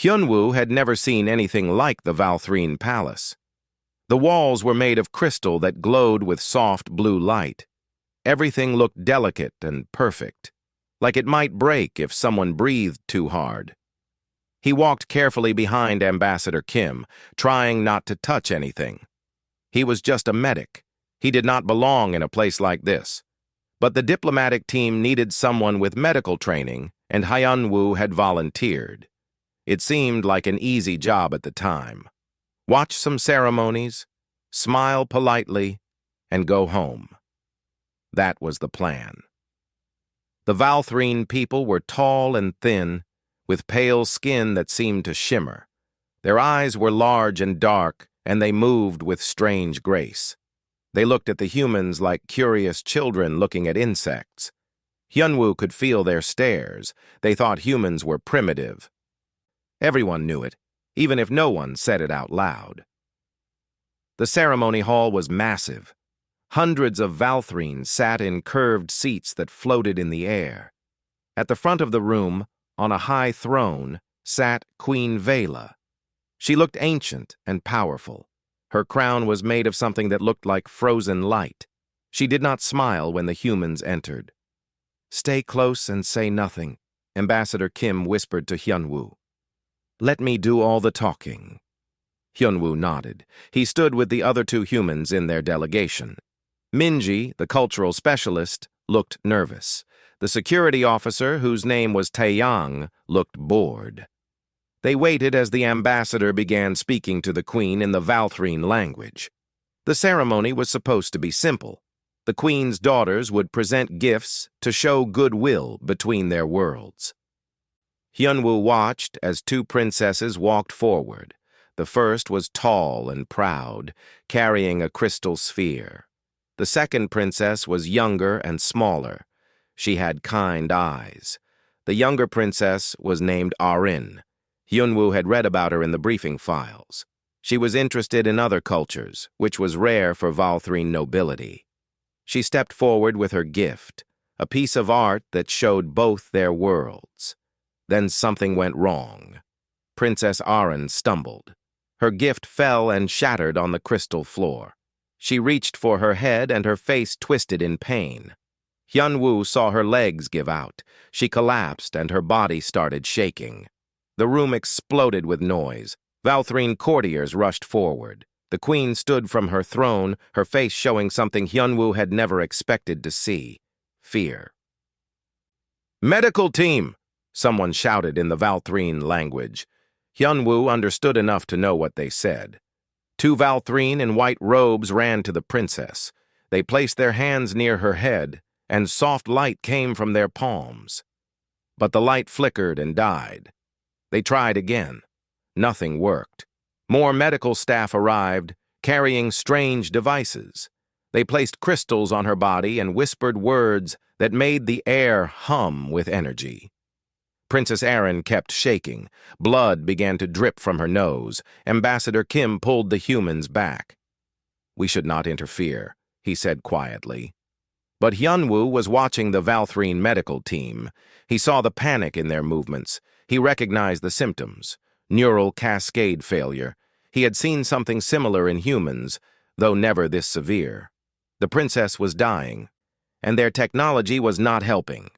Hyunwoo had never seen anything like the Valthrine Palace. The walls were made of crystal that glowed with soft blue light. Everything looked delicate and perfect, like it might break if someone breathed too hard. He walked carefully behind Ambassador Kim, trying not to touch anything. He was just a medic. He did not belong in a place like this. But the diplomatic team needed someone with medical training, and Hyunwoo had volunteered. It seemed like an easy job at the time. Watch some ceremonies, smile politely, and go home. That was the plan. The Valthrine people were tall and thin, with pale skin that seemed to shimmer. Their eyes were large and dark, and they moved with strange grace. They looked at the humans like curious children looking at insects. Hyunwoo could feel their stares. They thought humans were primitive. Everyone knew it, even if no one said it out loud. The ceremony hall was massive. Hundreds of Valthrines sat in curved seats that floated in the air. At the front of the room, on a high throne, sat Queen Vela. She looked ancient and powerful. Her crown was made of something that looked like frozen light. She did not smile when the humans entered. "Stay close and say nothing," Ambassador Kim whispered to Hyunwoo. "Let me do all the talking." Hyunwoo nodded. He stood with the other two humans in their delegation. Minji, the cultural specialist, looked nervous. The security officer, whose name was Taeyang, looked bored. They waited as the ambassador began speaking to the queen in the Valthrine language. The ceremony was supposed to be simple. The queen's daughters would present gifts to show goodwill between their worlds. Hyunwoo watched as two princesses walked forward. The first was tall and proud, carrying a crystal sphere. The second princess was younger and smaller. She had kind eyes. The younger princess was named Arin. Hyunwoo had read about her in the briefing files. She was interested in other cultures, which was rare for Valthrine nobility. She stepped forward with her gift, a piece of art that showed both their worlds. Then something went wrong. Princess Arin stumbled. Her gift fell and shattered on the crystal floor. She reached for her head and her face twisted in pain. Hyunwoo saw her legs give out. She collapsed and her body started shaking. The room exploded with noise. Valthrine courtiers rushed forward. The queen stood from her throne, her face showing something Hyunwoo had never expected to see: fear. "Medical team!" someone shouted in the Valthrine language. Hyunwoo understood enough to know what they said. Two Valthrine in white robes ran to the princess. They placed their hands near her head, and soft light came from their palms. But the light flickered and died. They tried again. Nothing worked. More medical staff arrived, carrying strange devices. They placed crystals on her body and whispered words that made the air hum with energy. Princess Arin kept shaking. Blood began to drip from her nose. Ambassador Kim pulled the humans back. "We should not interfere," he said quietly. But Hyunwoo was watching the Valthrine medical team. He saw the panic in their movements. He recognized the symptoms: neural cascade failure. He had seen something similar in humans, though never this severe. The princess was dying, and their technology was not helping.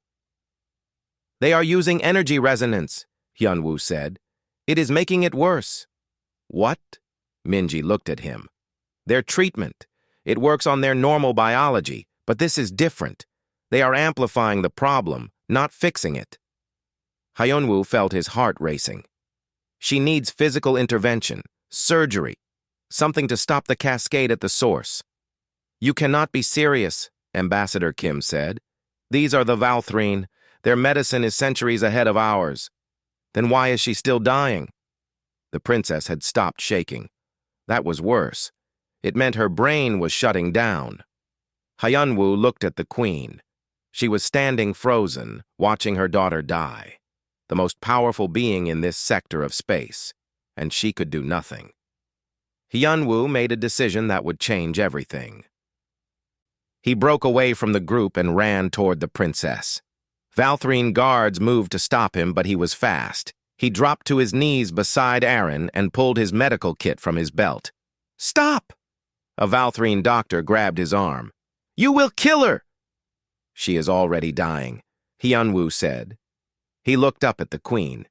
"They are using energy resonance," Hyunwoo said. "It is making it worse." "What?" Minji looked at him. "Their treatment. It works on their normal biology, but this is different. They are amplifying the problem, not fixing it." Hyunwoo felt his heart racing. "She needs physical intervention, surgery, something to stop the cascade at the source." "You cannot be serious," Ambassador Kim said. "These are the Valthrine. Their medicine is centuries ahead of ours. Then why is she still dying?" The princess had stopped shaking. That was worse. It meant her brain was shutting down. Hyunwoo looked at the queen. She was standing frozen, watching her daughter die, the most powerful being in this sector of space, and she could do nothing. Hyunwoo made a decision that would change everything. He broke away from the group and ran toward the princess. Valthrine guards moved to stop him, but he was fast. He dropped to his knees beside Aaron and pulled his medical kit from his belt. "Stop!" A Valthrine doctor grabbed his arm. "You will kill her!" "She is already dying," Hyunwoo said. He looked up at the Queen.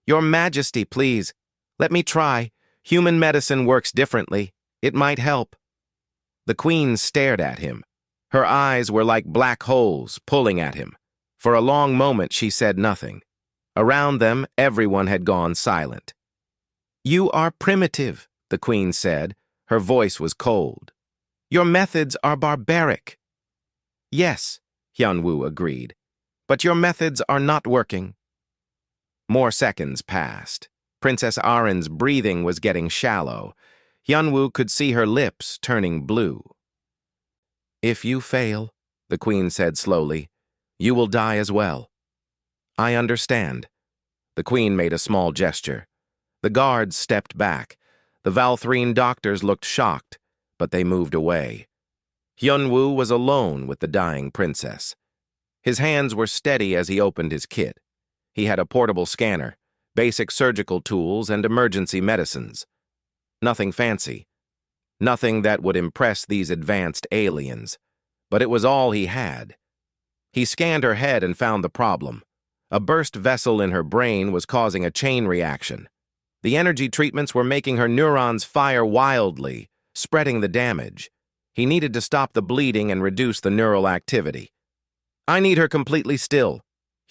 "Your Majesty, please. Let me try. Human medicine works differently. It might help." The Queen stared at him. Her eyes were like black holes, pulling at him. For a long moment she said nothing. Around them, everyone had gone silent. "You are primitive," the Queen said. Her voice was cold. "Your methods are barbaric." "Yes," Hyunwoo agreed, "but your methods are not working." More seconds passed. Princess Arin's breathing was getting shallow. Hyunwoo could see her lips turning blue. "If you fail," the Queen said slowly, "you will die as well." "I understand." The Queen made a small gesture. The guards stepped back. The Valthrine doctors looked shocked, but they moved away. Hyunwoo was alone with the dying princess. His hands were steady as he opened his kit. He had a portable scanner, basic surgical tools, and emergency medicines. Nothing fancy. Nothing that would impress these advanced aliens. But it was all he had. He scanned her head and found the problem. A burst vessel in her brain was causing a chain reaction. The energy treatments were making her neurons fire wildly, spreading the damage. He needed to stop the bleeding and reduce the neural activity. "I need her completely still,"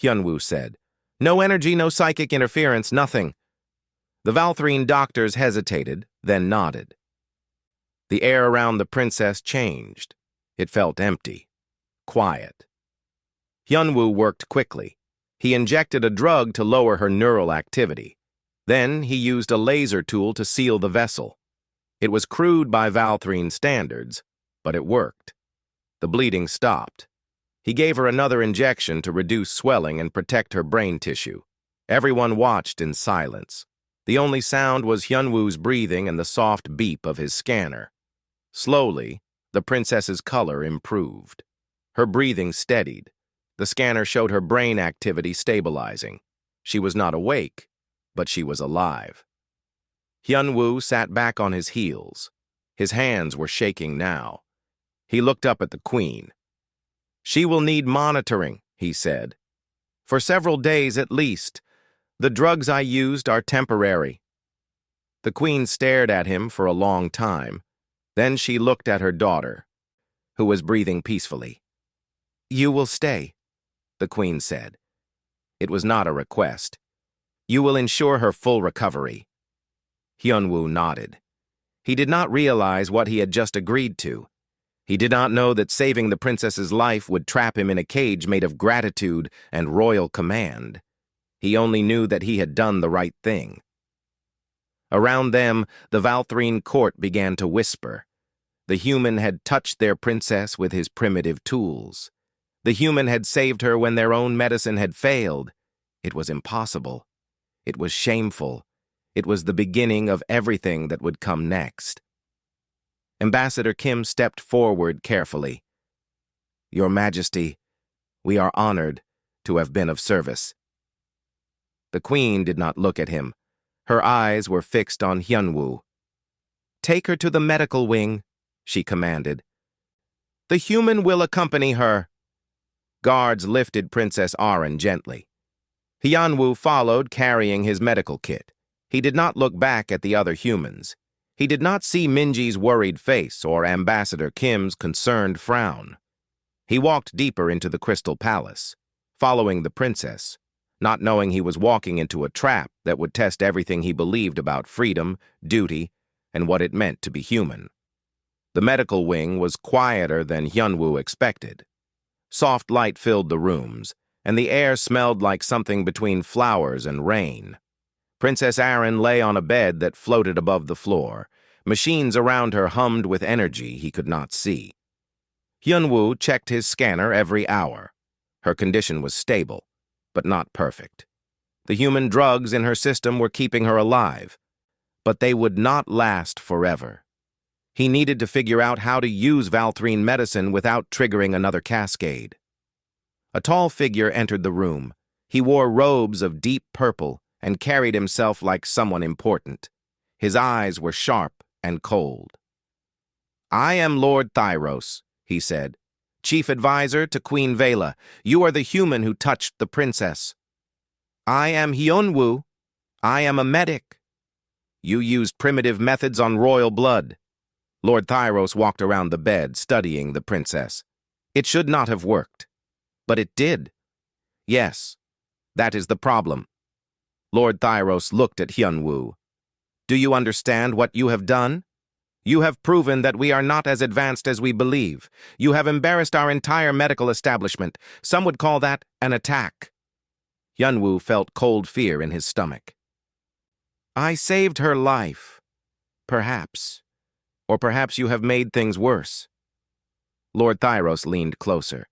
Hyunwoo said. "No energy, no psychic interference, nothing." The Valthrine doctors hesitated, then nodded. The air around the princess changed. It felt empty, quiet. Hyunwoo worked quickly. He injected a drug to lower her neural activity. Then he used a laser tool to seal the vessel. It was crude by Valthrine standards, but it worked. The bleeding stopped. He gave her another injection to reduce swelling and protect her brain tissue. Everyone watched in silence. The only sound was Hyunwoo's breathing and the soft beep of his scanner. Slowly, the princess's color improved. Her breathing steadied. The scanner showed her brain activity stabilizing. She was not awake, but she was alive. Hyunwoo sat back on his heels. His hands were shaking now. He looked up at the Queen. "She will need monitoring," he said. "For several days at least. The drugs I used are temporary." The Queen stared at him for a long time. Then she looked at her daughter, who was breathing peacefully. "You will stay," the Queen said. It was not a request. "You will ensure her full recovery." Hyunwoo nodded. He did not realize what he had just agreed to. He did not know that saving the princess's life would trap him in a cage made of gratitude and royal command. He only knew that he had done the right thing. Around them, the Valthrine court began to whisper. The human had touched their princess with his primitive tools. The human had saved her when their own medicine had failed. It was impossible. It was shameful. It was the beginning of everything that would come next. Ambassador Kim stepped forward carefully. "Your Majesty, we are honored to have been of service." The Queen did not look at him. Her eyes were fixed on Hyunwoo. "Take her to the medical wing," she commanded. "The human will accompany her." Guards lifted Princess Arin gently. Hyunwoo followed, carrying his medical kit. He did not look back at the other humans. He did not see Minji's worried face or Ambassador Kim's concerned frown. He walked deeper into the Crystal Palace, following the princess, not knowing he was walking into a trap that would test everything he believed about freedom, duty, and what it meant to be human. The medical wing was quieter than Hyunwoo expected. Soft light filled the rooms, and the air smelled like something between flowers and rain. Princess Arin lay on a bed that floated above the floor. Machines around her hummed with energy he could not see. Hyunwoo checked his scanner every hour. Her condition was stable, but not perfect. The human drugs in her system were keeping her alive, but they would not last forever. He needed to figure out how to use Valthrine medicine without triggering another cascade. A tall figure entered the room. He wore robes of deep purple, and carried himself like someone important. His eyes were sharp and cold. "I am Lord Thyros," he said, "Chief Advisor to Queen Vela. You are the human who touched the princess." "I am Hyunwoo. I am a medic." "You used primitive methods on royal blood." Lord Thyros walked around the bed, studying the princess. "It should not have worked. But it did." "Yes, that is the problem." Lord Thyros looked at Hyunwoo. "Do you understand what you have done? You have proven that we are not as advanced as we believe. You have embarrassed our entire medical establishment. Some would call that an attack." Hyunwoo felt cold fear in his stomach. "I saved her life. Perhaps. Or perhaps you have made things worse." Lord Thyros leaned closer.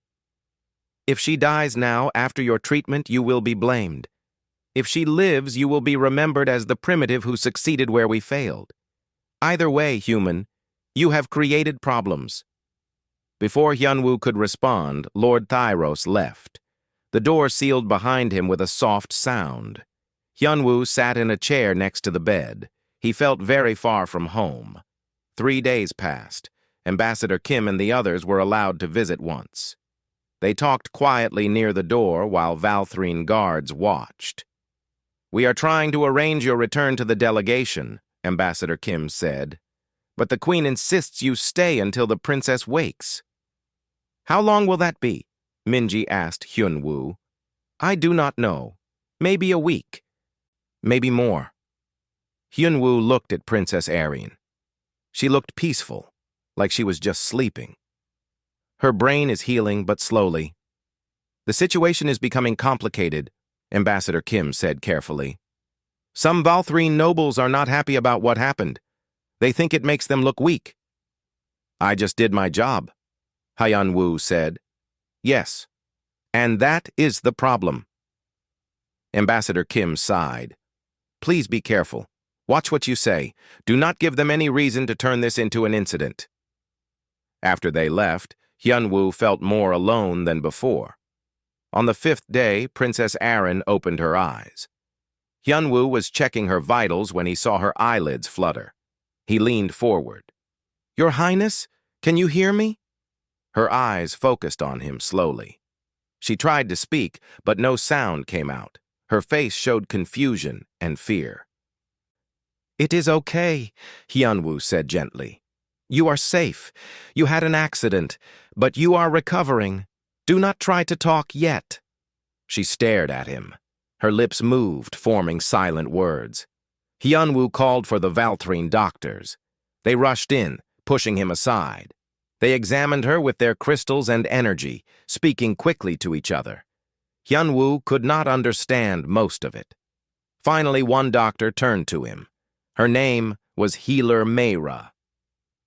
"If she dies now, after your treatment, you will be blamed. If she lives, you will be remembered as the primitive who succeeded where we failed. Either way, human, you have created problems." Before Hyunwoo could respond, Lord Thyros left. The door sealed behind him with a soft sound. Hyunwoo sat in a chair next to the bed. He felt very far from home. 3 days passed. Ambassador Kim and the others were allowed to visit once. They talked quietly near the door while Valthrine guards watched. "We are trying to arrange your return to the delegation," Ambassador Kim said. "But the Queen insists you stay until the princess wakes." "How long will that be?" Minji asked Hyunwoo. "I do not know. Maybe a week. Maybe more." Hyunwoo looked at Princess Arene. She looked peaceful, like she was just sleeping. "Her brain is healing, but slowly. The situation is becoming complicated," Ambassador Kim said carefully. "Some Valthrine nobles are not happy about what happened. They think it makes them look weak." "I just did my job," Hyunwoo said. "Yes, and that is the problem." Ambassador Kim sighed. "Please be careful. Watch what you say. Do not give them any reason to turn this into an incident." After they left, Hyunwoo felt more alone than before. On the 5th day, Princess Arene opened her eyes. Hyunwoo was checking her vitals when he saw her eyelids flutter. He leaned forward. "Your Highness, can you hear me?" Her eyes focused on him slowly. She tried to speak, but no sound came out. Her face showed confusion and fear. "It is okay," Hyunwoo said gently. "You are safe. You had an accident, but you are recovering. Do not try to talk yet." She stared at him. Her lips moved, forming silent words. Hyunwoo called for the Valthrine doctors. They rushed in, pushing him aside. They examined her with their crystals and energy, speaking quickly to each other. Hyunwoo could not understand most of it. Finally, one doctor turned to him. Her name was Healer Mayra.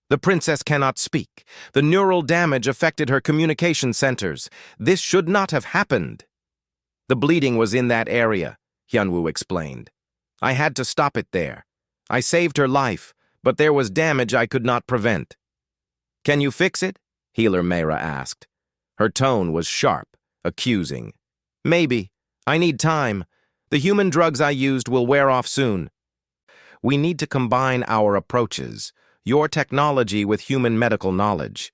"The princess cannot speak. The neural damage affected her communication centers. This should not have happened." "The bleeding was in that area," Hyunwoo explained. "I had to stop it there. I saved her life, but there was damage I could not prevent." "Can you fix it?" Healer Mayra asked. Her tone was sharp, accusing. "Maybe. I need time. The human drugs I used will wear off soon. We need to combine our approaches, your technology with human medical knowledge."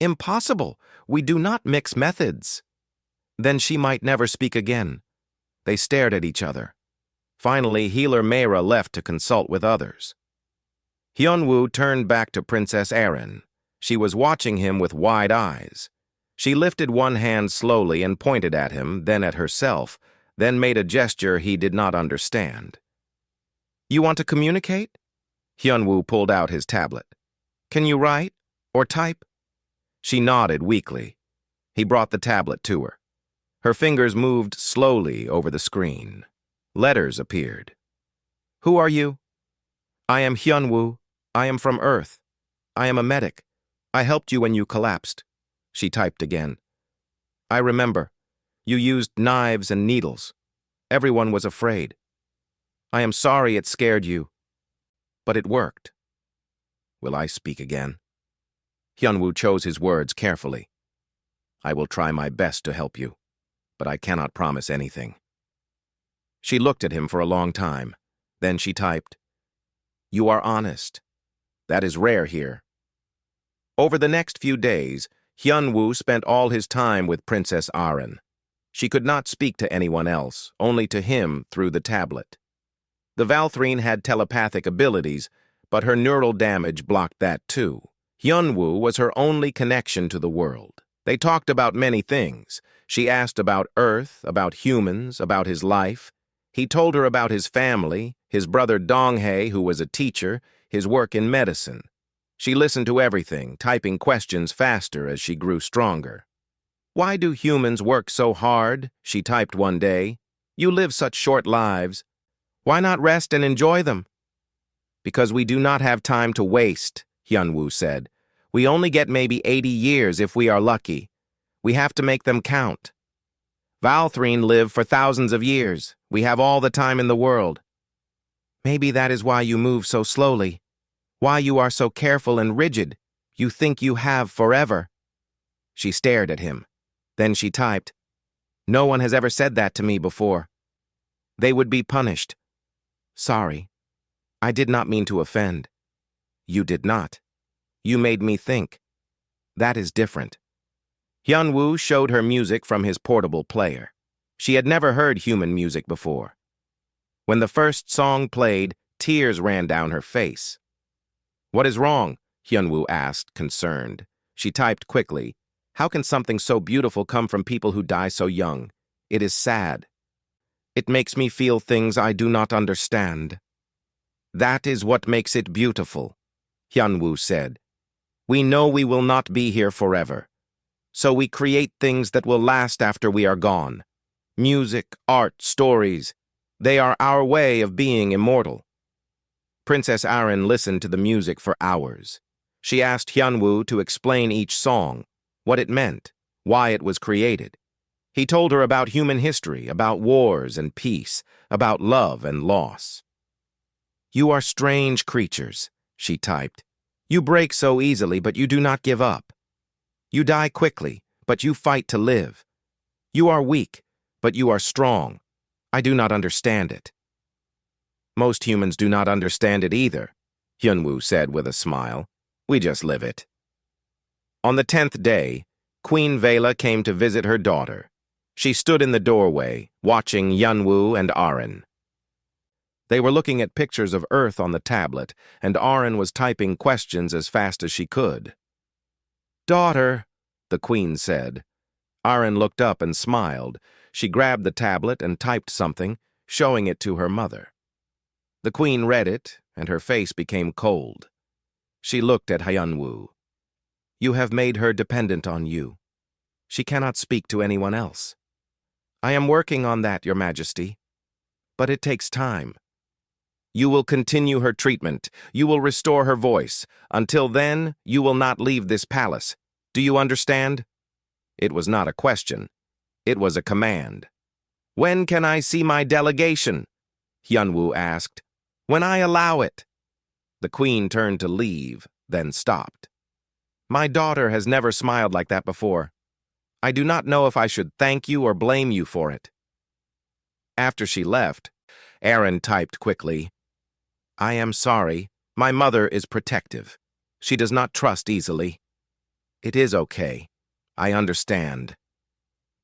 "Impossible. We do not mix methods." "Then she might never speak again." They stared at each other. Finally, Healer Mayra left to consult with others. Hyunwoo turned back to Princess Arene. She was watching him with wide eyes. She lifted one hand slowly and pointed at him, then at herself, then made a gesture he did not understand. "You want to communicate?" Hyunwoo pulled out his tablet. "Can you write or type?" She nodded weakly. He brought the tablet to her. Her fingers moved slowly over the screen. Letters appeared. "Who are you?" "I am Hyunwoo. I am from Earth. I am a medic. I helped you when you collapsed." She typed again. "I remember. You used knives and needles. Everyone was afraid. I am sorry it scared you. But it worked." "Will I speak again?" Hyunwoo chose his words carefully. "I will try my best to help you, but I cannot promise anything." She looked at him for a long time. Then she typed, "You are honest. That is rare here." Over the next few days, Hyunwoo spent all his time with Princess Aren. She could not speak to anyone else, only to him through the tablet. The Valthrine had telepathic abilities, but her neural damage blocked that too. Hyunwoo was her only connection to the world. They talked about many things. She asked about Earth, about humans, about his life. He told her about his family, his brother Donghae, who was a teacher, his work in medicine. She listened to everything, typing questions faster as she grew stronger. "Why do humans work so hard?" she typed one day. "You live such short lives. Why not rest and enjoy them?" "Because we do not have time to waste," Hyunwoo said. "We only get maybe 80 years if we are lucky. We have to make them count. Valthrine live for thousands of years. We have all the time in the world." "Maybe that is why you move so slowly. Why you are so careful and rigid. You think you have forever." She stared at him. Then she typed, "No one has ever said that to me before. They would be punished. Sorry. I did not mean to offend." "You did not. You made me think. That is different." Hyunwoo showed her music from his portable player. She had never heard human music before. When the first song played, tears ran down her face. "What is wrong?" Hyunwoo asked, concerned. She typed quickly, "How can something so beautiful come from people who die so young? It is sad. It makes me feel things I do not understand." "That is what makes it beautiful," Hyunwoo said. "We know we will not be here forever. So we create things that will last after we are gone. Music, art, stories. They are our way of being immortal." Princess Aren listened to the music for hours. She asked Hyunwoo to explain each song, what it meant, why it was created. He told her about human history, about wars and peace, about love and loss. "You are strange creatures," she typed. "You break so easily, but you do not give up. You die quickly, but you fight to live. You are weak, but you are strong. I do not understand it." "Most humans do not understand it either," Hyunwoo said with a smile. "We just live it." On the 10th day, Queen Vela came to visit her daughter. She stood in the doorway, watching Hyunwoo and Aren. They were looking at pictures of Earth on the tablet, and Aren was typing questions as fast as she could. "Daughter," the queen said. Aren looked up and smiled. She grabbed the tablet and typed something, showing it to her mother. The queen read it, and her face became cold. She looked at Hyunwoo. "You have made her dependent on you. She cannot speak to anyone else." "I am working on that, Your Majesty. But it takes time." "You will continue her treatment. You will restore her voice. Until then, you will not leave this palace. Do you understand?" It was not a question. It was a command. "When can I see my delegation?" Hyunwoo asked. "When I allow it." The queen turned to leave, then stopped. "My daughter has never smiled like that before. I do not know if I should thank you or blame you for it." After she left, Aren typed quickly, "I am sorry. My mother is protective. She does not trust easily. It is okay. I understand."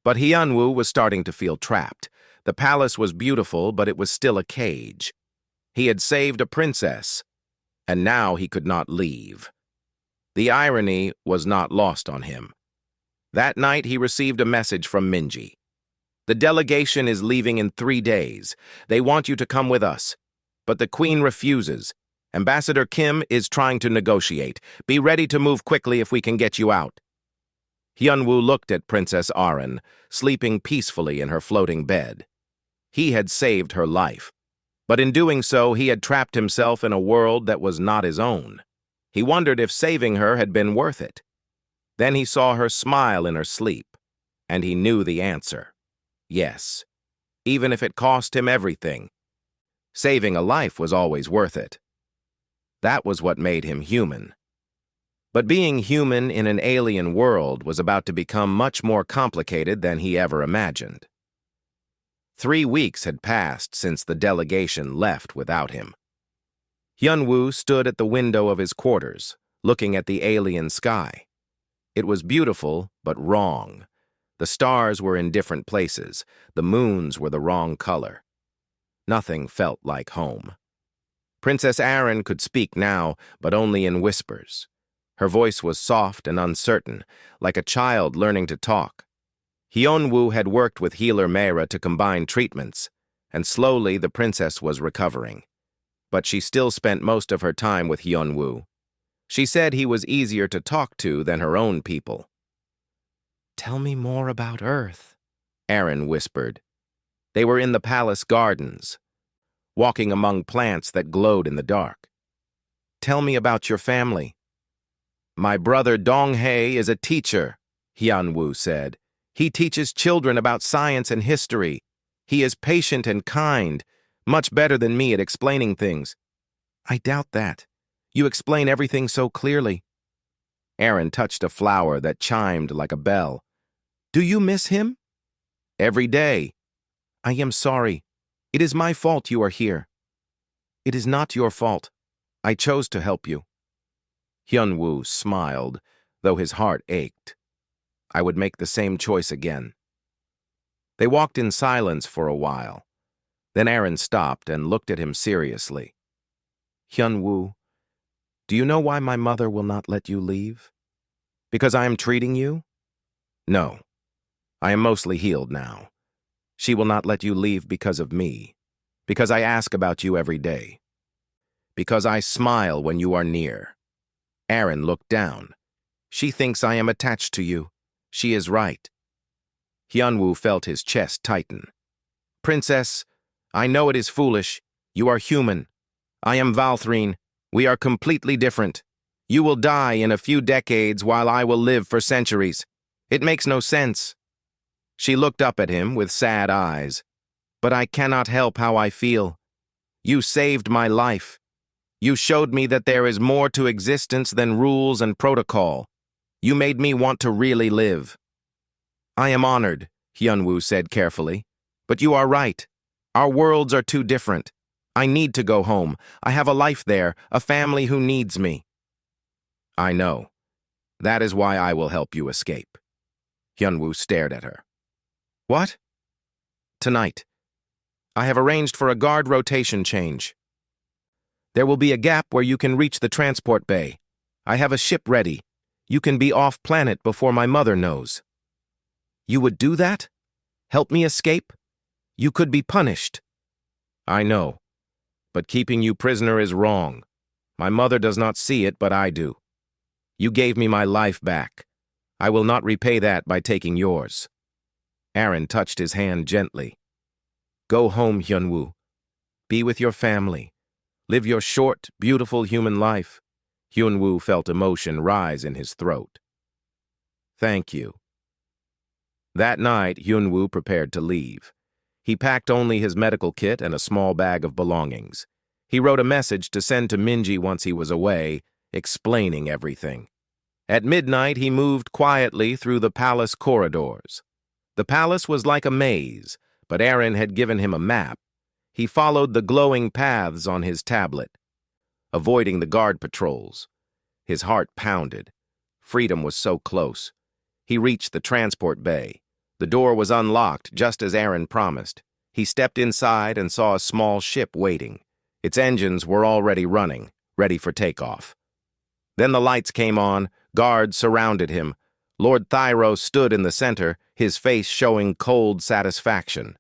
But Hyunwoo was starting to feel trapped. The palace was beautiful, but it was still a cage. He had saved a princess, and now he could not leave. The irony was not lost on him. That night he received a message from Minji. "The delegation is leaving in 3 days. They want you to come with us. But the queen refuses. Ambassador Kim is trying to negotiate. Be ready to move quickly if we can get you out." Hyunwoo looked at Princess Aren, sleeping peacefully in her floating bed. He had saved her life. But in doing so, he had trapped himself in a world that was not his own. He wondered if saving her had been worth it. Then he saw her smile in her sleep, and he knew the answer. Yes, even if it cost him everything. Saving a life was always worth it. That was what made him human. But being human in an alien world was about to become much more complicated than he ever imagined. 3 weeks had passed since the delegation left without him. Hyunwoo stood at the window of his quarters, looking at the alien sky. It was beautiful, but wrong. The stars were in different places. The moons were the wrong color. Nothing felt like home. Princess Arin could speak now, but only in whispers. Her voice was soft and uncertain, like a child learning to talk. Hyunwoo had worked with healer Mera to combine treatments, and slowly the princess was recovering. But she still spent most of her time with Hyunwoo. She said he was easier to talk to than her own people. "Tell me more about Earth," Arin whispered. They were in the palace gardens, walking among plants that glowed in the dark. "Tell me about your family." "My brother Donghae is a teacher," Hyunwoo said. "He teaches children about science and history. He is patient and kind, much better than me at explaining things." "I doubt that. You explain everything so clearly." Arin touched a flower that chimed like a bell. "Do you miss him?" "Every day." "I am sorry. It is my fault you are here." "It is not your fault. I chose to help you." Hyunwoo smiled, though his heart ached. "I would make the same choice again." They walked in silence for a while. Then Arin stopped and looked at him seriously. "Hyunwoo, do you know why my mother will not let you leave? Because I am treating you? No. I am mostly healed now. She will not let you leave because of me. Because I ask about you every day. Because I smile when you are near." Arin looked down. "She thinks I am attached to you. She is right." Hyunwoo felt his chest tighten. "Princess, I know it is foolish. You are human. I am Valthrine. We are completely different. You will die in a few decades while I will live for centuries. It makes no sense." She looked up at him with sad eyes. "But I cannot help how I feel. You saved my life. You showed me that there is more to existence than rules and protocol. You made me want to really live." "I am honored," Hyunwoo said carefully. "But you are right. Our worlds are too different. I need to go home. I have a life there, a family who needs me." "I know. That is why I will help you escape." Hyunwoo stared at her. "What?" "Tonight. I have arranged for a guard rotation change. There will be a gap where you can reach the transport bay. I have a ship ready. You can be off-planet before my mother knows." "You would do that? Help me escape? You could be punished." "I know. But keeping you prisoner is wrong. My mother does not see it, but I do. You gave me my life back. I will not repay that by taking yours." Arin touched his hand gently. "Go home, Hyunwoo. Be with your family. Live your short, beautiful human life." Hyunwoo felt emotion rise in his throat. "Thank you." That night, Hyunwoo prepared to leave. He packed only his medical kit and a small bag of belongings. He wrote a message to send to Minji once he was away, explaining everything. At midnight, he moved quietly through the palace corridors. The palace was like a maze, but Arin had given him a map. He followed the glowing paths on his tablet, avoiding the guard patrols. His heart pounded. Freedom was so close. He reached the transport bay. The door was unlocked, just as Arin promised. He stepped inside and saw a small ship waiting. Its engines were already running, ready for takeoff. Then the lights came on, guards surrounded him. Lord Thyro stood in the center, his face showing cold satisfaction.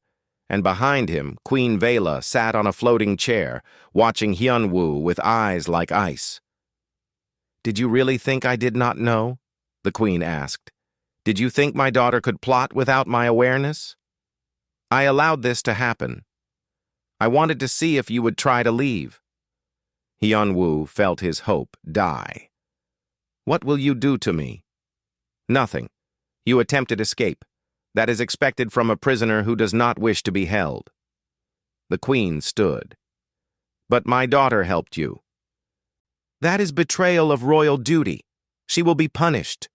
And behind him, Queen Vela sat on a floating chair, watching Hyunwoo with eyes like ice. "Did you really think I did not know?" the queen asked. "Did you think my daughter could plot without my awareness? I allowed this to happen. I wanted to see if you would try to leave." Hyunwoo felt his hope die. "What will you do to me?" "Nothing. You attempted escape. That is expected from a prisoner who does not wish to be held." The queen stood. "But my daughter helped you." "That is betrayal of royal duty. She will be punished."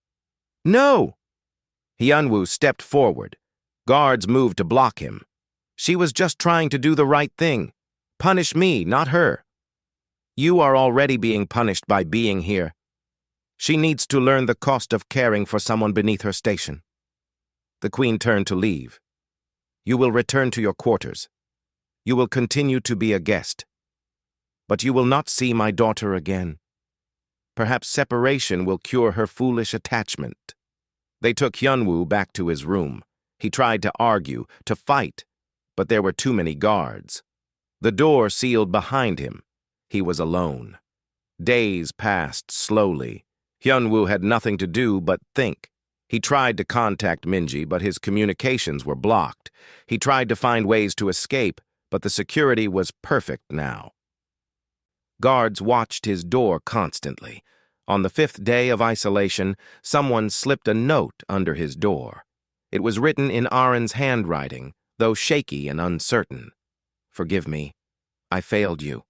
"No!" Hyunwoo stepped forward. Guards moved to block him. She was just trying to do the right thing. Punish me, not her. You are already being punished by being here. She needs to learn the cost of caring for someone beneath her station. The Queen turned to leave. You will return to your quarters. You will continue to be a guest. But you will not see my daughter again. Perhaps separation will cure her foolish attachment. They took Hyunwoo back to his room. He tried to argue, to fight, but there were too many guards. The door sealed behind him. He was alone. Days passed slowly. Hyunwoo had nothing to do but think. He tried to contact Minji, but his communications were blocked. He tried to find ways to escape, but the security was perfect now. Guards watched his door constantly. On the 5th day of isolation, someone slipped a note under his door. It was written in Aren's handwriting, though shaky and uncertain. Forgive me. I failed you.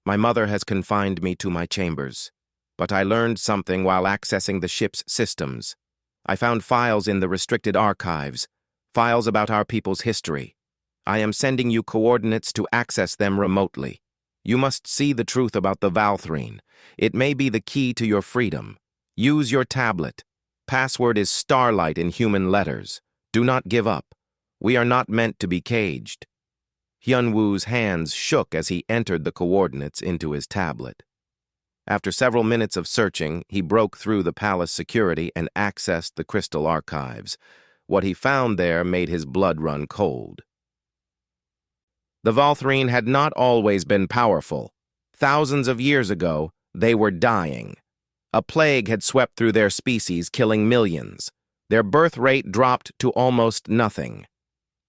My mother has confined me to my chambers. But I learned something while accessing the ship's systems. I found files in the restricted archives, files about our people's history. I am sending you coordinates to access them remotely. You must see the truth about the Valthrine. It may be the key to your freedom. Use your tablet. Password is Starlight in human letters. Do not give up. We are not meant to be caged. Hyunwoo's hands shook as he entered the coordinates into his tablet. After several minutes of searching, he broke through the palace security and accessed the crystal archives. What he found there made his blood run cold. The Valthrine had not always been powerful. Thousands of years ago, they were dying. A plague had swept through their species, killing millions. Their birth rate dropped to almost nothing.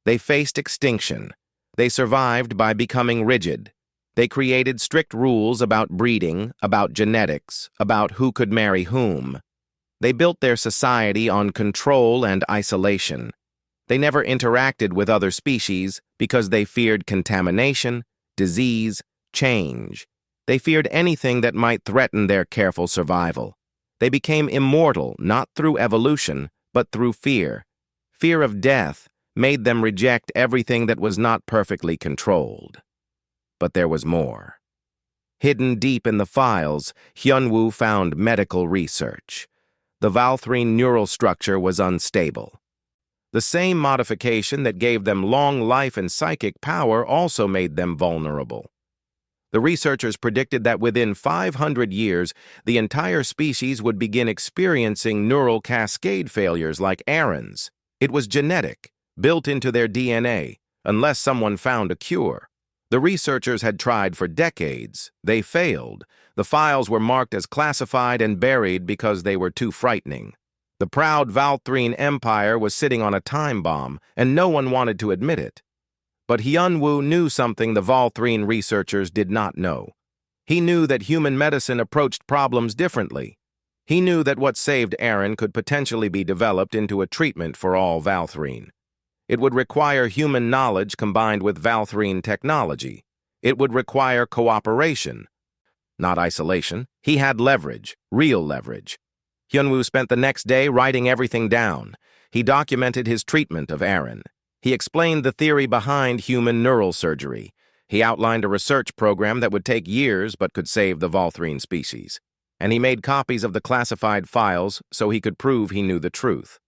They faced extinction. They survived by becoming rigid. They created strict rules about breeding, about genetics, about who could marry whom. They built their society on control and isolation. They never interacted with other species because they feared contamination, disease, change. They feared anything that might threaten their careful survival. They became immortal not through evolution, but through fear. Fear of death made them reject everything that was not perfectly controlled. But there was more. Hidden deep in the files, Hyunwoo found medical research. The Valthrine neural structure was unstable. The same modification that gave them long life and psychic power also made them vulnerable. The researchers predicted that within 500 years, the entire species would begin experiencing neural cascade failures like Aren's. It was genetic, built into their DNA, unless someone found a cure. The researchers had tried for decades. They failed. The files were marked as classified and buried because they were too frightening. The proud Valthrine Empire was sitting on a time bomb, and no one wanted to admit it. But Hyunwoo knew something the Valthrine researchers did not know. He knew that human medicine approached problems differently. He knew that what saved Aren could potentially be developed into a treatment for all Valthrine. It would require human knowledge combined with Valthrine technology. It would require cooperation, not isolation. He had leverage, real leverage. Hyunwoo spent the next day writing everything down. He documented his treatment of Aren. He explained the theory behind human neural surgery. He outlined a research program that would take years but could save the Valthrine species. And he made copies of the classified files so he could prove he knew the truth.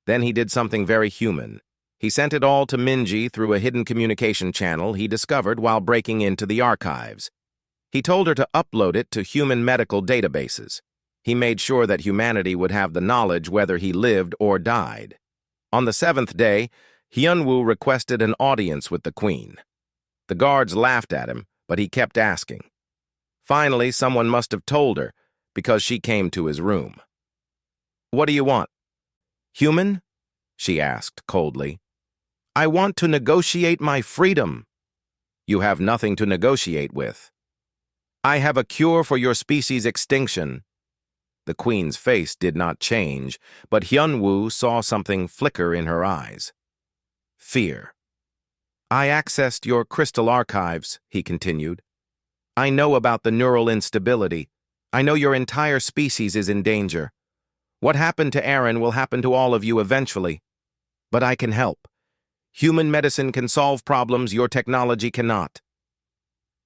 Then he did something very human. He sent it all to Minji through a hidden communication channel he discovered while breaking into the archives. He told her to upload it to human medical databases. He made sure that humanity would have the knowledge whether he lived or died. On the 7th day, Hyunwoo requested an audience with the Queen. The guards laughed at him, but he kept asking. Finally, someone must have told her, because she came to his room. "What do you want?" "Human?" she asked coldly. "I want to negotiate my freedom." "You have nothing to negotiate with." "I have a cure for your species' extinction." The Queen's face did not change, but Hyunwoo saw something flicker in her eyes. Fear. "I accessed your crystal archives," he continued. "I know about the neural instability. I know your entire species is in danger. What happened to Aren will happen to all of you eventually. But I can help. Human medicine can solve problems your technology cannot.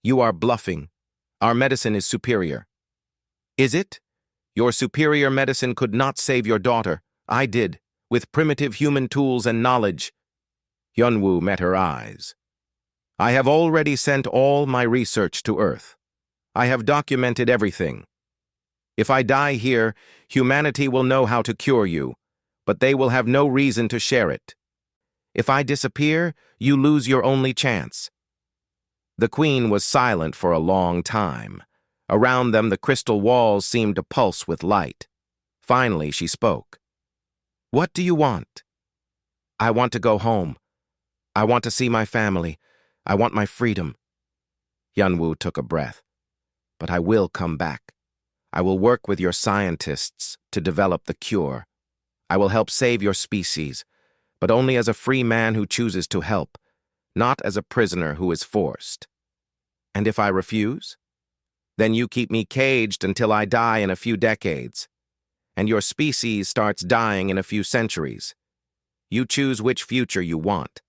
You are bluffing. Our medicine is superior. Is it? Your superior medicine could not save your daughter. I did, with primitive human tools and knowledge. Hyunwoo met her eyes. I have already sent all my research to Earth. I have documented everything. If I die here, humanity will know how to cure you, but they will have no reason to share it. If I disappear, you lose your only chance. The queen was silent for a long time. Around them, the crystal walls seemed to pulse with light. Finally, she spoke. What do you want? I want to go home. I want to see my family. I want my freedom. Hyunwoo took a breath. But I will come back. I will work with your scientists to develop the cure. I will help save your species, but only as a free man who chooses to help, not as a prisoner who is forced. And if I refuse? Then you keep me caged until I die in a few decades, and your species starts dying in a few centuries. You choose which future you want.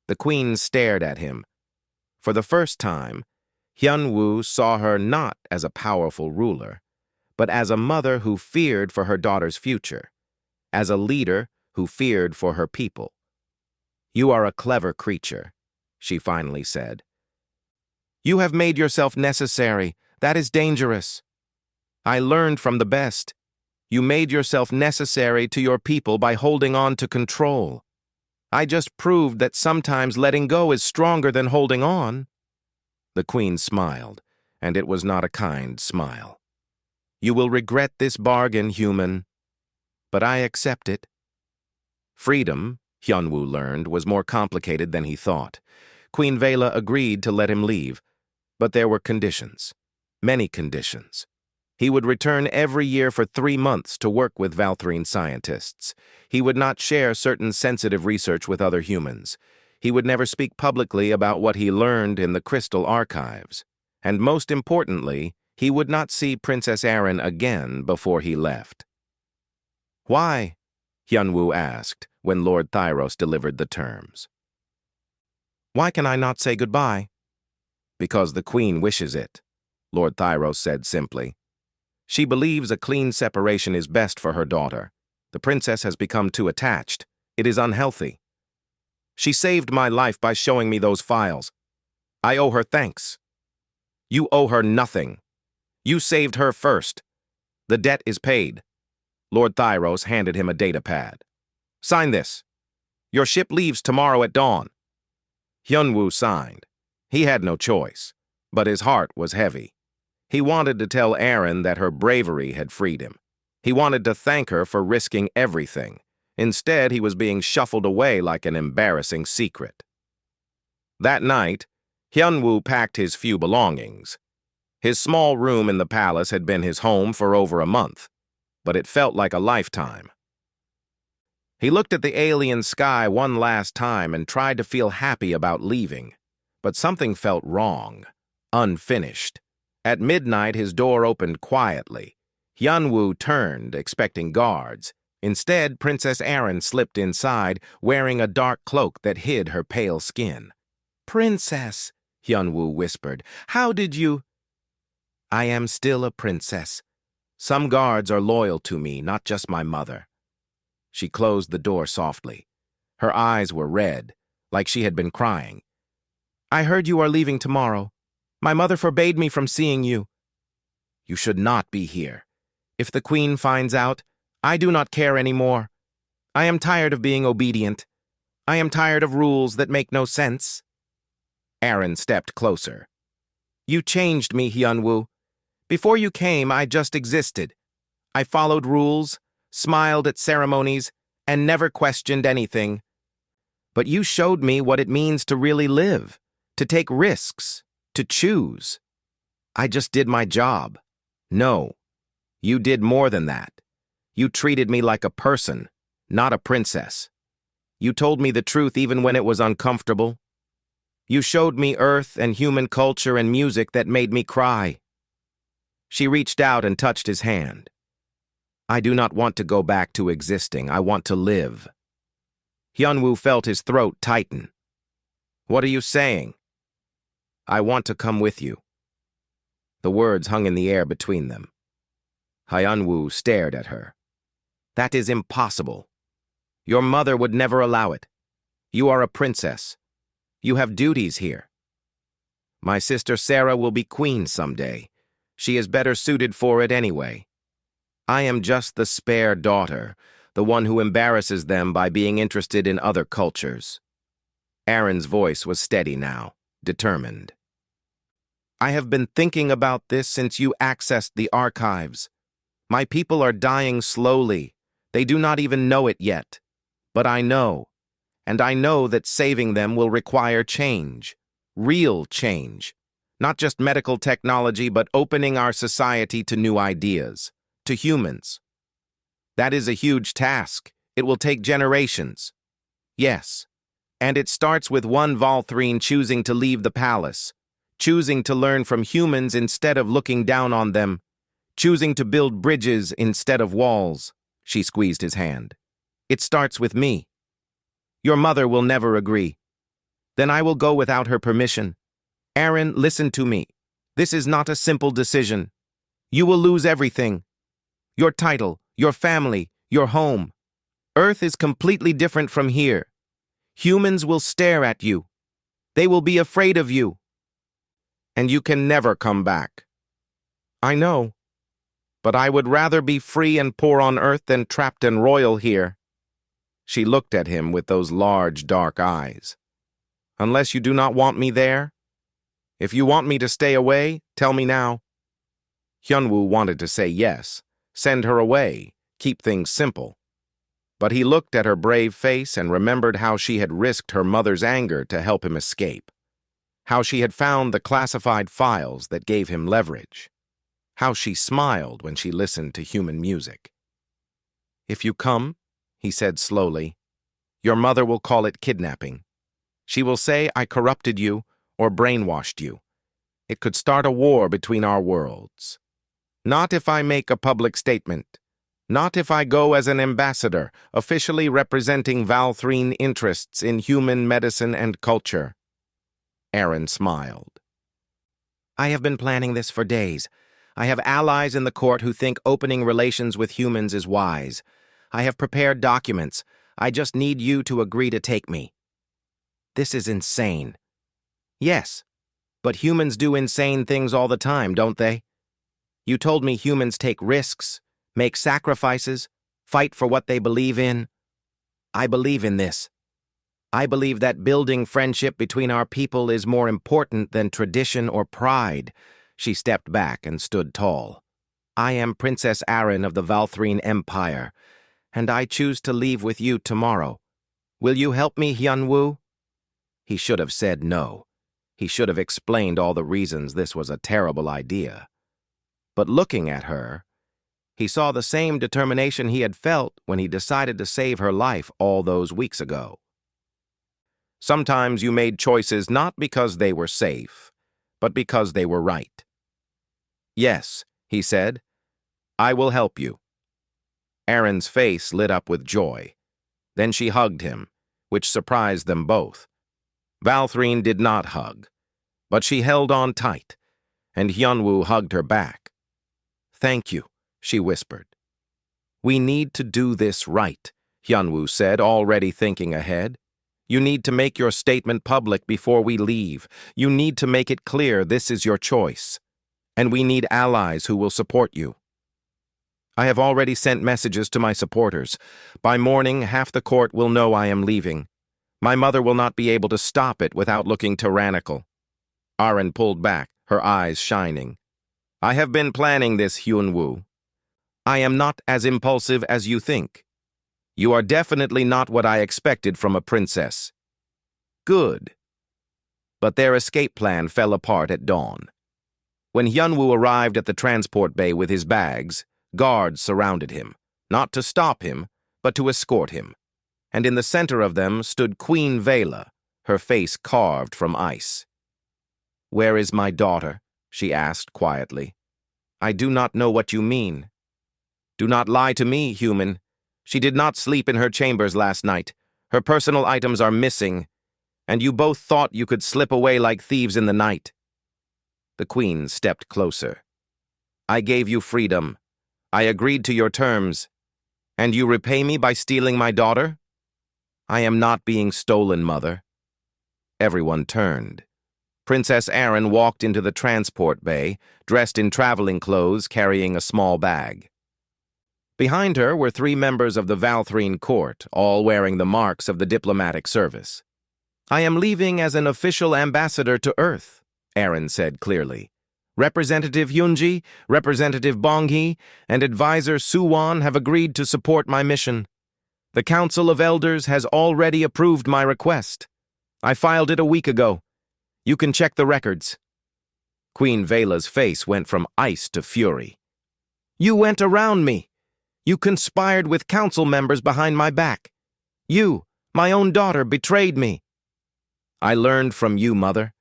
The queen stared at him. For the first time, Hyunwoo saw her not as a powerful ruler, but as a mother who feared for her daughter's future, as a leader who feared for her people. You are a clever creature, she finally said. You have made yourself necessary. That is dangerous. I learned from the best. You made yourself necessary to your people by holding on to control. I just proved that sometimes letting go is stronger than holding on. The queen smiled, and it was not a kind smile. You will regret this bargain, human, but I accept it. Freedom, Hyunwoo learned, was more complicated than he thought. Queen Vela agreed to let him leave, but there were conditions. Many conditions. He would return every year for 3 months to work with Valthrine scientists. He would not share certain sensitive research with other humans. He would never speak publicly about what he learned in the crystal archives. And most importantly, he would not see Princess Aeryn again before he left. Why? Hyunwoo asked when Lord Thyros delivered the terms. Why can I not say goodbye? Because the queen wishes it, Lord Thyros said simply. She believes a clean separation is best for her daughter. The princess has become too attached. It is unhealthy. She saved my life by showing me those files. I owe her thanks. You owe her nothing. You saved her first. The debt is paid. Lord Thyros handed him a data pad. Sign this. Your ship leaves tomorrow at dawn. Hyunwoo signed. He had no choice, but his heart was heavy. He wanted to tell Aeryn that her bravery had freed him. He wanted to thank her for risking everything. Instead, he was being shuffled away like an embarrassing secret. That night, Hyunwoo packed his few belongings. His small room in the palace had been his home for over a month, but it felt like a lifetime. He looked at the alien sky one last time and tried to feel happy about leaving, but something felt wrong, unfinished. At midnight, his door opened quietly. Hyunwoo turned, expecting guards. Instead, Princess Aeryn slipped inside, wearing a dark cloak that hid her pale skin. Princess, Hyunwoo whispered, how did you... I am still a princess. Some guards are loyal to me, not just my mother. She closed the door softly. Her eyes were red, like she had been crying. I heard you are leaving tomorrow. My mother forbade me from seeing you. You should not be here. If the queen finds out, I do not care anymore. I am tired of being obedient. I am tired of rules that make no sense. Aeryn stepped closer. You changed me, Hyunwoo. Before you came, I just existed. I followed rules, smiled at ceremonies, and never questioned anything. But you showed me what it means to really live, to take risks, to choose. I just did my job. No, you did more than that. You treated me like a person, not a princess. You told me the truth even when it was uncomfortable. You showed me Earth and human culture and music that made me cry. She reached out and touched his hand. I do not want to go back to existing. I want to live. Hyunwoo felt his throat tighten. "What are you saying?" "I want to come with you." The words hung in the air between them. Hyunwoo stared at her. "That is impossible. Your mother would never allow it. You are a princess. You have duties here. My sister Sarah will be queen someday. She is better suited for it anyway. I am just the spare daughter, the one who embarrasses them by being interested in other cultures." Aaron's voice was steady now, determined. "I have been thinking about this since you accessed the archives. My people are dying slowly. They do not even know it yet. But I know, and I know that saving them will require change. Real change. Not just medical technology, but opening our society to new ideas, to humans. That is a huge task. It will take generations. Yes, and it starts with one Valthrine choosing to leave the palace, choosing to learn from humans instead of looking down on them, choosing to build bridges instead of walls." She squeezed his hand. "It starts with me. Your mother will never agree. Then I will go without her permission. Aaron, listen to me. This is not a simple decision. You will lose everything. Your title, your family, your home. Earth is completely different from here. Humans will stare at you. They will be afraid of you. And you can never come back." "I know. But I would rather be free and poor on Earth than trapped and royal here." She looked at him with those large, dark eyes. "Unless you do not want me there? If you want me to stay away, tell me now." Hyunwoo wanted to say yes, send her away, keep things simple. But he looked at her brave face and remembered how she had risked her mother's anger to help him escape. How she had found the classified files that gave him leverage. How she smiled when she listened to human music. "If you come," he said slowly, "your mother will call it kidnapping. She will say I corrupted you or brainwashed you. It could start a war between our worlds. Not if I make a public statement. Not if I go as an ambassador, officially representing Valthrine interests in human medicine and culture." Aaron smiled. "I have been planning this for days. I have allies in the court who think opening relations with humans is wise. I have prepared documents. I just need you to agree to take me." "This is insane." "Yes, but humans do insane things all the time, don't they? You told me humans take risks, make sacrifices, fight for what they believe in. I believe in this. I believe that building friendship between our people is more important than tradition or pride." She stepped back and stood tall. "I am Princess Aaron of the Valthrine Empire, and I choose to leave with you tomorrow. Will you help me, Hyunwoo?" He should have said no. He should have explained all the reasons this was a terrible idea. But looking at her, he saw the same determination he had felt when he decided to save her life all those weeks ago. Sometimes you made choices not because they were safe, but because they were right. "Yes," he said, "I will help you." Aaron's face lit up with joy. Then she hugged him, which surprised them both. Valthrine did not hug, but she held on tight, and Hyunwoo hugged her back. "Thank you," she whispered. "We need to do this right," Hyunwoo said, already thinking ahead. "You need to make your statement public before we leave. You need to make it clear this is your choice. And we need allies who will support you." "I have already sent messages to my supporters. By morning, half the court will know I am leaving. My mother will not be able to stop it without looking tyrannical." Aaron pulled back, her eyes shining. "I have been planning this, Hyunwoo. I am not as impulsive as you think. You are definitely not what I expected from a princess." "Good." But their escape plan fell apart at dawn. When Hyunwoo arrived at the transport bay with his bags, guards surrounded him, not to stop him, but to escort him. And in the center of them stood Queen Vela, her face carved from ice. "Where is my daughter?" she asked quietly. "I do not know what you mean." "Do not lie to me, human. She did not sleep in her chambers last night. Her personal items are missing, and you both thought you could slip away like thieves in the night." The Queen stepped closer. "I gave you freedom. I agreed to your terms. And you repay me by stealing my daughter? I am not being stolen, Mother." Everyone turned. Princess Erin walked into the transport bay, dressed in traveling clothes, carrying a small bag. Behind her were 3 members of the Valthrine court, all wearing the marks of the diplomatic service. "I am leaving as an official ambassador to Earth," Erin said clearly. "Representative Hyunji, Representative Bonghi, and Advisor Suwon have agreed to support my mission. The Council of Elders has already approved my request. I filed it a week ago. You can check the records." Queen Vela's face went from ice to fury. "You went around me. You conspired with council members behind my back. You, my own daughter, betrayed me." "I learned from you, Mother.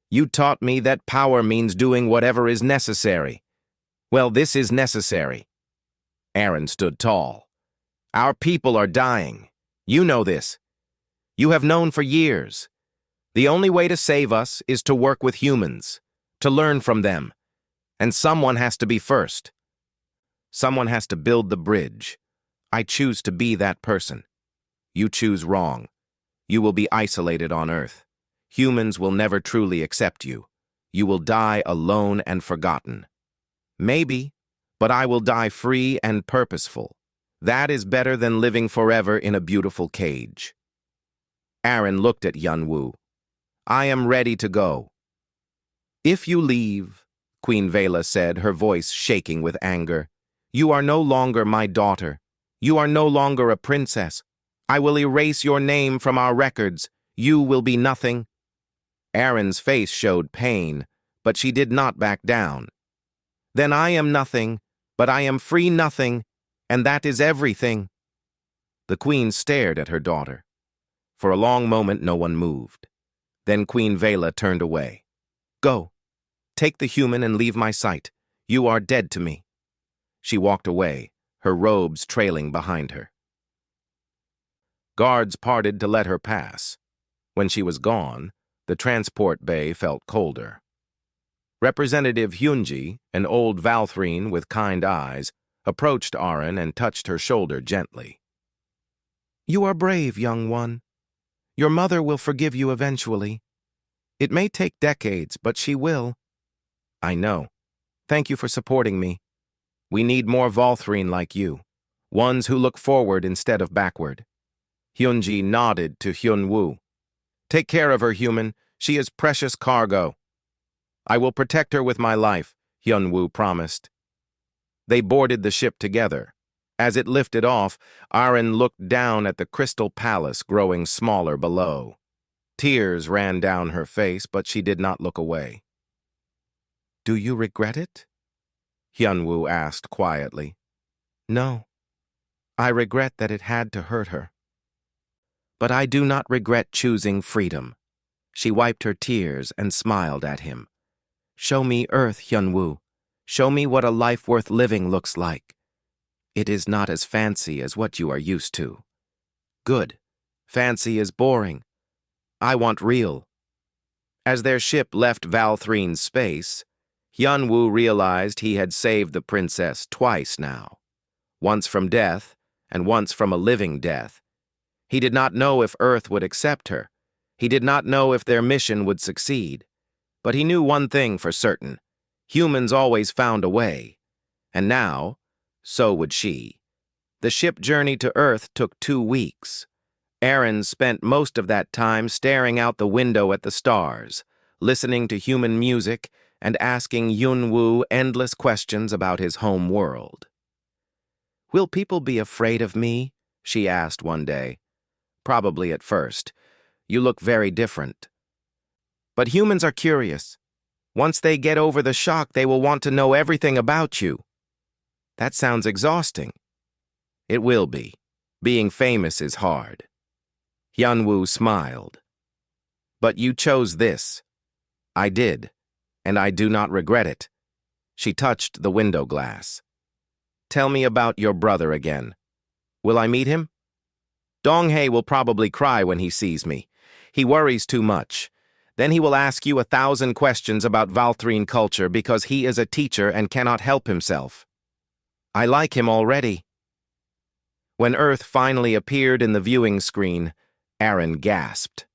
You taught me that power means doing whatever is necessary. Well, this is necessary." Erin stood tall. "Our people are dying. You know this. You have known for years. The only way to save us is to work with humans, to learn from them. And someone has to be first. Someone has to build the bridge. I choose to be that person. You choose wrong. You will be isolated on Earth. Humans will never truly accept you. You will die alone and forgotten. Maybe, but I will die free and purposeful. That is better than living forever in a beautiful cage." Erin looked at Hyunwoo. "I am ready to go." "If you leave," Queen Vela said, her voice shaking with anger, "you are no longer my daughter. You are no longer a princess. I will erase your name from our records. You will be nothing." Erin's face showed pain, but she did not back down. "Then I am nothing, but I am free nothing, and that is everything." The Queen stared at her daughter. For a long moment, no one moved. Then Queen Vela turned away. "Go. Take the human and leave my sight. You are dead to me." She walked away, her robes trailing behind her. Guards parted to let her pass. When she was gone, the transport bay felt colder. Representative Hyunji, an old Valthrine with kind eyes, approached Erin and touched her shoulder gently. "You are brave, young one. Your mother will forgive you eventually. It may take decades, but she will." "I know. Thank you for supporting me. We need more Valthrine like you, ones who look forward instead of backward." Hyunji nodded to Hyunwoo. "Take care of her, human. She is precious cargo." "I will protect her with my life," Hyunwoo promised. They boarded the ship together. As it lifted off, Erin looked down at the crystal palace growing smaller below. Tears ran down her face, but she did not look away. "Do you regret it?" Hyunwoo asked quietly. "No. I regret that it had to hurt her. But I do not regret choosing freedom." She wiped her tears and smiled at him. "Show me Earth, Hyunwoo. Show me what a life worth living looks like. It is not as fancy as what you are used to." "Good. Fancy is boring. I want real." As their ship left Valthrine's space, Hyunwoo realized he had saved the princess twice now. Once from death, and once from a living death. He did not know if Earth would accept her. He did not know if their mission would succeed. But he knew one thing for certain. Humans always found a way. And now, so would she. The ship journey to Earth took 2 weeks. Erin spent most of that time staring out the window at the stars, listening to human music, and asking Hyunwoo endless questions about his home world. "Will people be afraid of me?" she asked one day. "Probably at first. You look very different. But humans are curious. Once they get over the shock, they will want to know everything about you." "That sounds exhausting." "It will be. Being famous is hard." Hyunwoo smiled. "But you chose this." "I did, and I do not regret it." She touched the window glass. "Tell me about your brother again. Will I meet him?" Donghae will probably cry when he sees me. He worries too much. Then he will ask you 1,000 questions about Valthrine culture because he is a teacher and cannot help himself. I like him already." When Earth finally appeared in the viewing screen, Aaron gasped.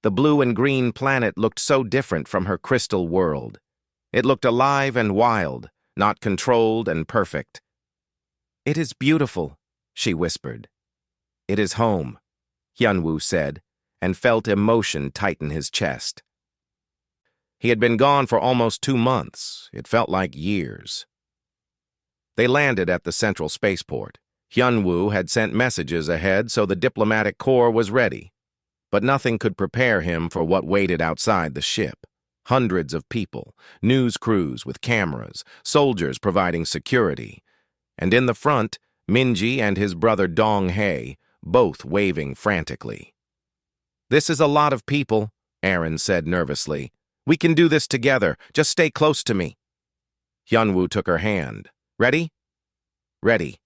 The blue and green planet looked so different from her crystal world. It looked alive and wild, not controlled and perfect. "It is beautiful," she whispered. "It is home," Hyunwoo said, and felt emotion tighten his chest. He had been gone for almost 2 months. It felt like years. They landed at the central spaceport. Hyunwoo had sent messages ahead, so the diplomatic corps was ready. But nothing could prepare him for what waited outside the ship. Hundreds of people, news crews with cameras, soldiers providing security. And in the front, Minji and his brother Donghae, both waving frantically. "This is a lot of people," Aaron said nervously. "We can do this together. Just stay close to me." Hyunwoo took her hand. "Ready?" "Ready."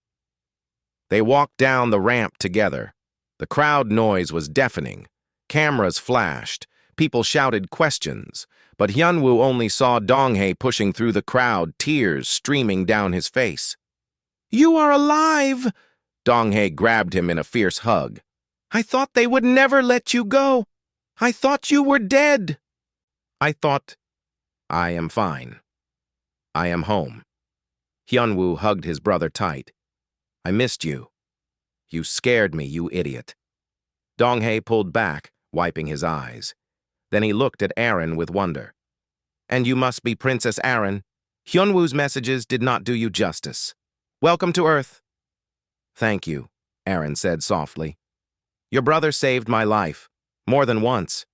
They walked down the ramp together. The crowd noise was deafening. Cameras flashed. People shouted questions. But Hyunwoo only saw Donghae pushing through the crowd, tears streaming down his face. "You are alive!" Donghae grabbed him in a fierce hug. "I thought they would never let you go. I thought you were dead." "I am fine. I am home." Hyunwoo hugged his brother tight. "I missed you. You scared me, you idiot." Donghae pulled back, wiping his eyes. Then he looked at Aaron with wonder. "And you must be Princess Aaron. Hyunwoo's messages did not do you justice. Welcome to Earth." "Thank you," Aaron said softly. "Your brother saved my life, more than once."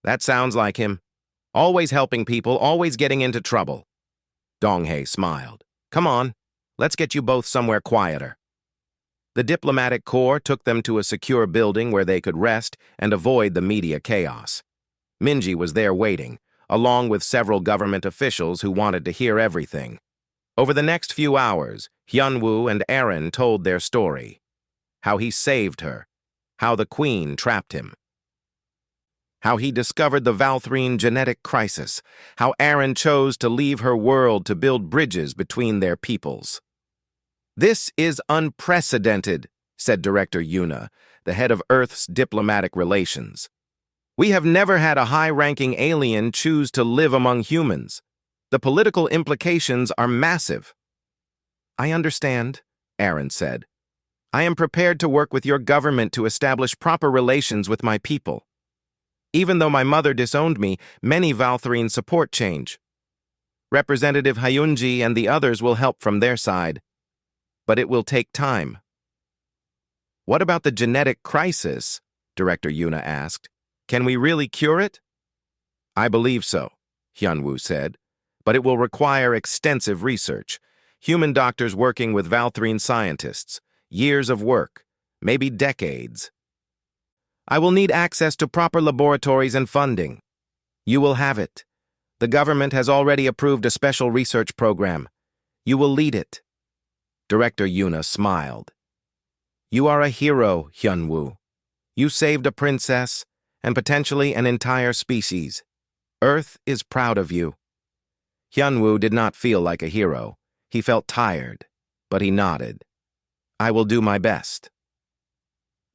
"That sounds like him. Always helping people, always getting into trouble." Donghae smiled. "Come on, let's get you both somewhere quieter." The diplomatic corps took them to a secure building where they could rest and avoid the media chaos. Minji was there waiting, along with several government officials who wanted to hear everything. Over the next few hours, Hyunwoo and Aaron told their story. How he saved her. How the Queen trapped him. How he discovered the Valthrine genetic crisis. How Aaron chose to leave her world to build bridges between their peoples. "This is unprecedented," said Director Yuna, the head of Earth's diplomatic relations. "We have never had a high-ranking alien choose to live among humans. The political implications are massive." "I understand," Aaron said. "I am prepared to work with your government to establish proper relations with my people. Even though my mother disowned me, many Valthrine support change. Representative Hyunji and the others will help from their side. But it will take time." "What about the genetic crisis?" Director Yuna asked. "Can we really cure it?" "I believe so," Hyunwoo said. "But it will require extensive research. Human doctors working with Valthrine scientists. Years of work. Maybe decades. I will need access to proper laboratories and funding. You will have it. The government has already approved a special research program. You will lead it." Director Yuna smiled. "You are a hero, Hyunwoo. You saved a princess and potentially an entire species. Earth is proud of you." Hyunwoo did not feel like a hero. He felt tired, but he nodded. "I will do my best."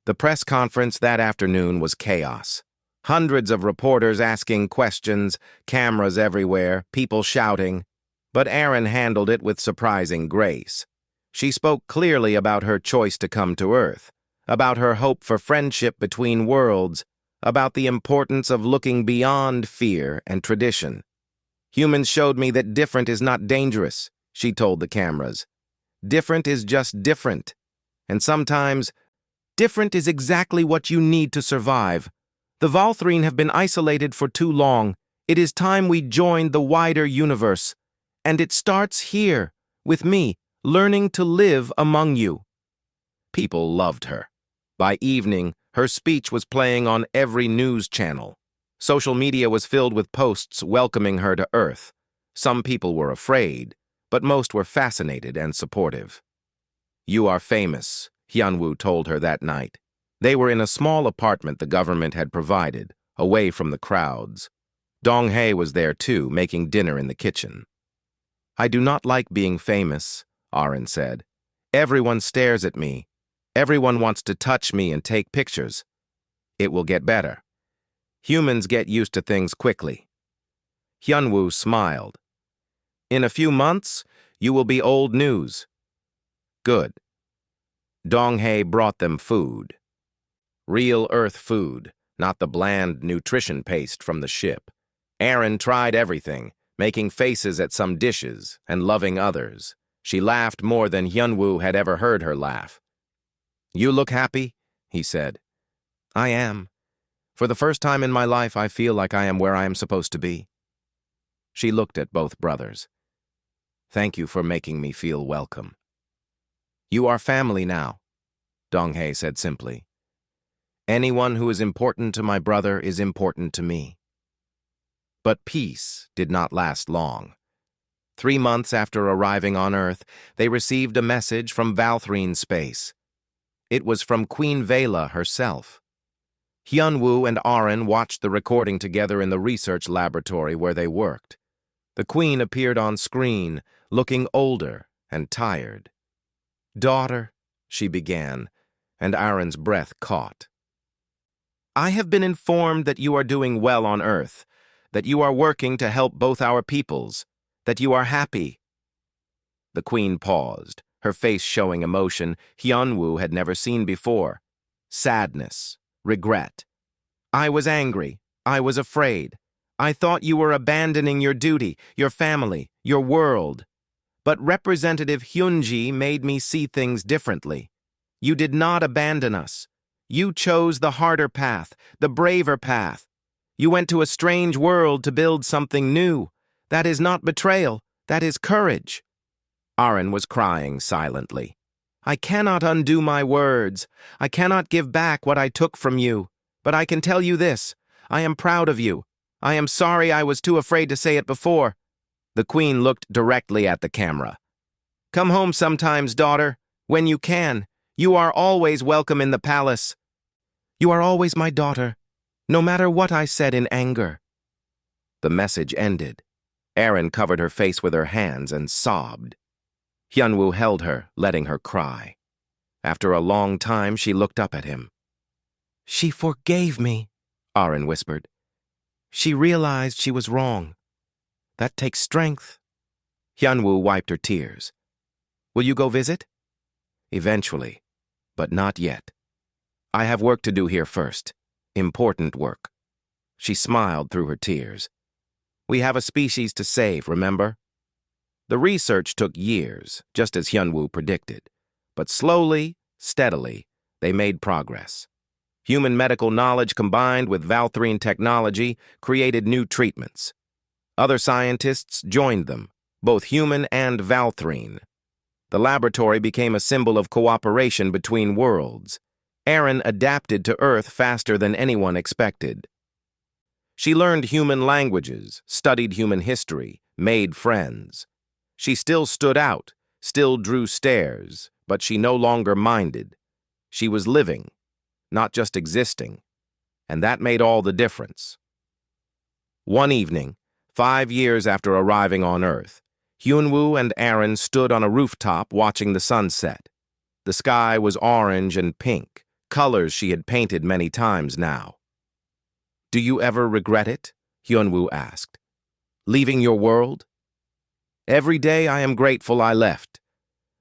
The press conference that afternoon was chaos. Hundreds of reporters asking questions, cameras everywhere, people shouting. But Aaron handled it with surprising grace. She spoke clearly about her choice to come to Earth, about her hope for friendship between worlds, about the importance of looking beyond fear and tradition. "Humans showed me that different is not dangerous," she told the cameras. "Different is just different. And sometimes, different is exactly what you need to survive. The Valthrine have been isolated for too long. It is time we joined the wider universe. And it starts here, with me, learning to live among you." People loved her. By evening, her speech was playing on every news channel. Social media was filled with posts welcoming her to Earth. Some people were afraid, but most were fascinated and supportive. "You are famous," Hyunwoo told her that night. They were in a small apartment the government had provided, away from the crowds. Dong-hae was there too, making dinner in the kitchen. "I do not like being famous," Arin said. "Everyone stares at me. Everyone wants to touch me and take pictures. It will get better. Humans get used to things quickly." Hyunwoo smiled. "In a few months, you will be old news." "Good." Dong-hae brought them food. Real Earth food, not the bland nutrition paste from the ship. Arin tried everything, making faces at some dishes and loving others. She laughed more than Hyunwoo had ever heard her laugh. "You look happy," he said. "I am. For the first time in my life, I feel like I am where I am supposed to be." She looked at both brothers. "Thank you for making me feel welcome." "You are family now," Dong-hae said simply. "Anyone who is important to my brother is important to me." But peace did not last long. 3 months after arriving on Earth, they received a message from Valthrine space. It was from Queen Vela herself. Hyunwoo and Arin watched the recording together in the research laboratory where they worked. The Queen appeared on screen, looking older and tired. "Daughter," she began, and Arin's breath caught. "I have been informed that you are doing well on Earth, that you are working to help both our peoples, that you are happy." The Queen paused, her face showing emotion Hyunwoo had never seen before. Sadness, regret. "I was angry. I was afraid. I thought you were abandoning your duty, your family, your world. But Representative Hyunji made me see things differently. You did not abandon us. You chose the harder path, the braver path. You went to a strange world to build something new. That is not betrayal. That is courage." Arin was crying silently. "I cannot undo my words. I cannot give back what I took from you. But I can tell you this. I am proud of you. I am sorry I was too afraid to say it before." The Queen looked directly at the camera. "Come home sometimes, daughter. When you can. You are always welcome in the palace. You are always my daughter, no matter what I said in anger." The message ended. Arin covered her face with her hands and sobbed. Hyunwoo held her, letting her cry. After a long time, she looked up at him. "She forgave me," Arin whispered. "She realized she was wrong. That takes strength." Hyunwoo wiped her tears. "Will you go visit?" "Eventually, but not yet. I have work to do here first. Important work." She smiled through her tears. "We have a species to save, remember?" The research took years, just as Hyunwoo predicted. But slowly, steadily, they made progress. Human medical knowledge combined with Valthrine technology created new treatments. Other scientists joined them, both human and Valthrine. The laboratory became a symbol of cooperation between worlds. Arin adapted to Earth faster than anyone expected. She learned human languages, studied human history, made friends. She still stood out, still drew stares, but she no longer minded. She was living, not just existing, and that made all the difference. One evening, 5 years after arriving on Earth, Hyunwoo and Arin stood on a rooftop watching the sunset. The sky was orange and pink, colors she had painted many times now. "Do you ever regret it?" Hyunwoo asked. "Leaving your world?" "Every day I am grateful I left,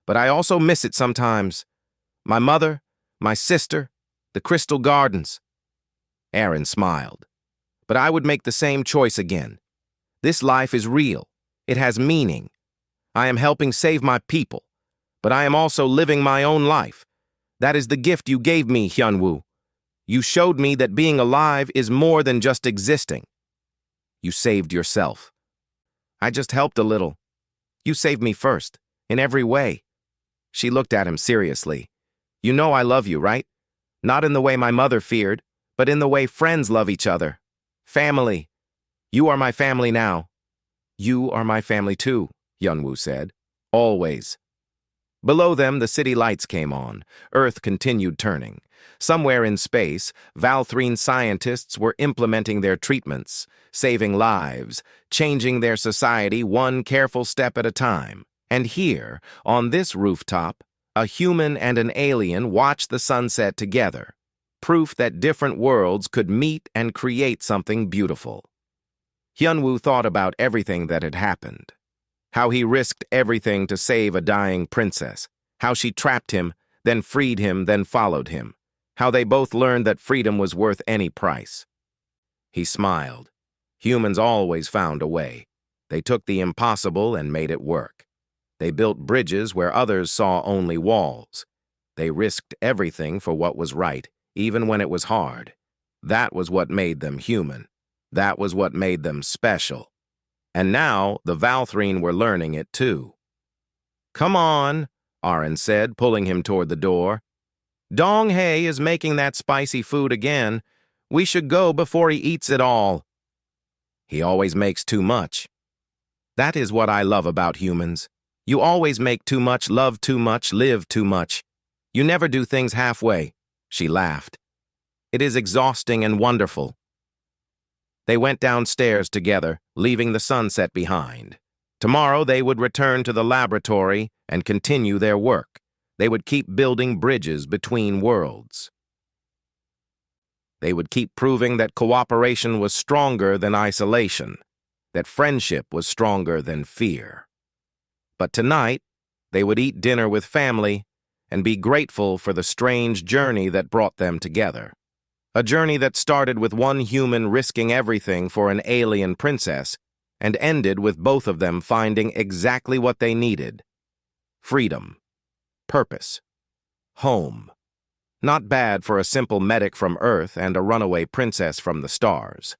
but I also miss it sometimes. My mother, my sister, the Crystal Gardens." Arin smiled. "But I would make the same choice again. This life is real. It has meaning. I am helping save my people, but I am also living my own life. That is the gift you gave me, Hyunwoo. You showed me that being alive is more than just existing. You saved yourself. I just helped a little. You saved me first, in every way." She looked at him seriously. "You know I love you, right? Not in the way my mother feared, but in the way friends love each other. Family. You are my family now." "You are my family too," Hyunwoo said. "Always." Below them, the city lights came on. Earth continued turning. Somewhere in space, Valthrine scientists were implementing their treatments, saving lives, changing their society one careful step at a time. And here, on this rooftop, a human and an alien watched the sunset together, proof that different worlds could meet and create something beautiful. Hyunwoo thought about everything that had happened. How he risked everything to save a dying princess. How she trapped him, then freed him, then followed him. How they both learned that freedom was worth any price. He smiled. Humans always found a way. They took the impossible and made it work. They built bridges where others saw only walls. They risked everything for what was right, even when it was hard. That was what made them human. That was what made them special. And now the Valthrine were learning it too. "Come on," Aaron said, pulling him toward the door. "Dong-hae is making that spicy food again. We should go before he eats it all." "He always makes too much." "That is what I love about humans. You always make too much, love too much, live too much. You never do things halfway." She laughed. "It is exhausting and wonderful." They went downstairs together, leaving the sunset behind. Tomorrow they would return to the laboratory and continue their work. They would keep building bridges between worlds. They would keep proving that cooperation was stronger than isolation, that friendship was stronger than fear. But tonight, they would eat dinner with family and be grateful for the strange journey that brought them together. A journey that started with one human risking everything for an alien princess and ended with both of them finding exactly what they needed: freedom, purpose, home. Not bad for a simple medic from Earth and a runaway princess from the stars.